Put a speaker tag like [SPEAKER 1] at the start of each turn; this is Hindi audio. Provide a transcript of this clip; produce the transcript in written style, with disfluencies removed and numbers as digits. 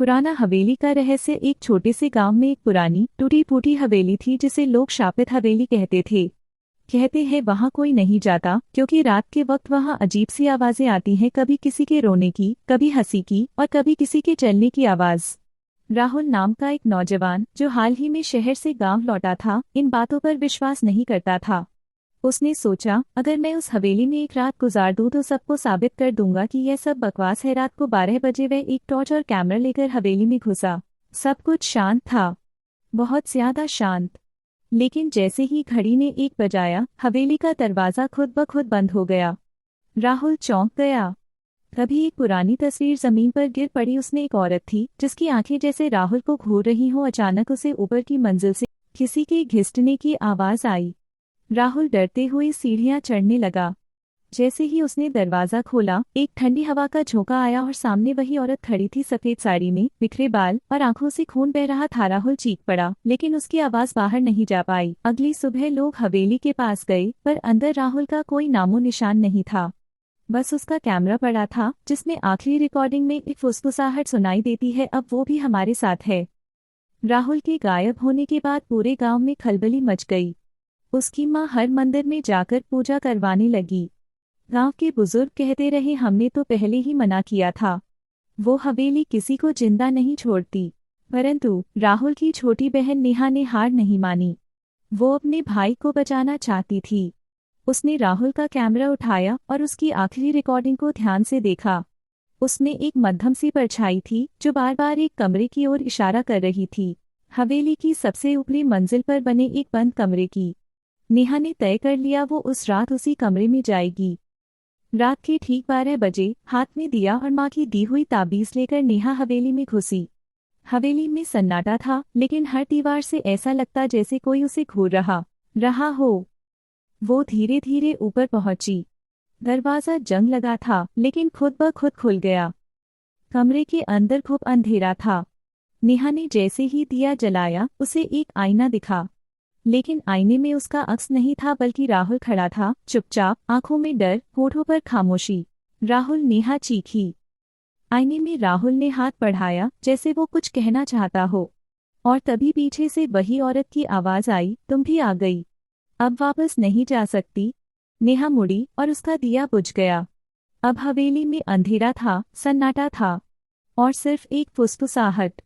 [SPEAKER 1] पुराना हवेली का रहस्य। एक छोटे से गांव में एक पुरानी टूटी फूटी हवेली थी जिसे लोग शापित हवेली कहते थे। कहते हैं वहां कोई नहीं जाता क्योंकि रात के वक्त वहां अजीब सी आवाजें आती हैं, कभी किसी के रोने की, कभी हंसी की और कभी किसी के चलने की आवाज। राहुल नाम का एक नौजवान जो हाल ही में शहर से गांव लौटा था, इन बातों पर विश्वास नहीं करता था। उसने सोचा, अगर मैं उस हवेली में एक रात गुजार दूं तो सबको साबित कर दूंगा कि यह सब बकवास है। रात को 12 बजे वह एक टॉर्च और कैमरा लेकर हवेली में घुसा। सब कुछ शांत था, बहुत ज्यादा शांत। लेकिन जैसे ही घड़ी ने 1 बजाया, हवेली का दरवाजा खुद ब खुद बंद हो गया। राहुल चौंक गया। तभी एक पुरानी तस्वीर जमीन पर गिर पड़ी। उसमें एक औरत थी जिसकी आंखें जैसे राहुल को घूर रही हो। अचानक उसे ऊपर की मंजिल से किसी के घिसटने की आवाज आई। राहुल डरते हुए सीढ़ियां चढ़ने लगा। जैसे ही उसने दरवाजा खोला, एक ठंडी हवा का झोंका आया और सामने वही औरत खड़ी थी, सफेद साड़ी में, बिखरे बाल और आंखों से खून बह रहा था। राहुल चीख पड़ा, लेकिन उसकी आवाज बाहर नहीं जा पाई। अगली सुबह लोग हवेली के पास गए, पर अंदर राहुल का कोई नामो निशान नहीं था। बस उसका कैमरा पड़ा था जिसमें आखिरी रिकॉर्डिंग में एक फुसफुसाहट सुनाई देती है, अब वो भी हमारे साथ है। राहुल के गायब होने के बाद पूरे गांव में खलबली मच गई। उसकी माँ हर मंदिर में जाकर पूजा करवाने लगी। गांव के बुजुर्ग कहते रहे, हमने तो पहले ही मना किया था, वो हवेली किसी को जिंदा नहीं छोड़ती। परंतु राहुल की छोटी बहन नेहा ने हार नहीं मानी। वो अपने भाई को बचाना चाहती थी। उसने राहुल का कैमरा उठाया और उसकी आखिरी रिकॉर्डिंग को ध्यान से देखा। उसमें एक मध्यम सी परछाई थी जो बार बार एक कमरे की ओर इशारा कर रही थी, हवेली की सबसे ऊपरी मंजिल पर बने एक बंद कमरे की। नेहा ने तय कर लिया वो उस रात उसी कमरे में जाएगी। रात के ठीक 12 बजे हाथ में दिया और माँ की दी हुई ताबीज लेकर नेहा हवेली में घुसी। हवेली में सन्नाटा था, लेकिन हर दीवार से ऐसा लगता जैसे कोई उसे घूर रहा हो। वो धीरे धीरे ऊपर पहुंची। दरवाजा जंग लगा था, लेकिन खुद ब खुद खुल गया। कमरे के अंदर खूब अंधेरा था। नेहा ने जैसे ही दिया जलाया, उसे एक आईना दिखा। लेकिन आईने में उसका अक्स नहीं था, बल्कि राहुल खड़ा था, चुपचाप, आंखों में डर, होठों पर खामोशी। राहुल, नेहा चीखी। आईने में राहुल ने हाथ बढ़ाया जैसे वो कुछ कहना चाहता हो, और तभी पीछे से वही औरत की आवाज आई, तुम भी आ गई, अब वापस नहीं जा सकती। नेहा मुड़ी और उसका दिया बुझ गया। अब हवेली में अंधेरा था, सन्नाटा था, और सिर्फ एक फुसफुसाहट।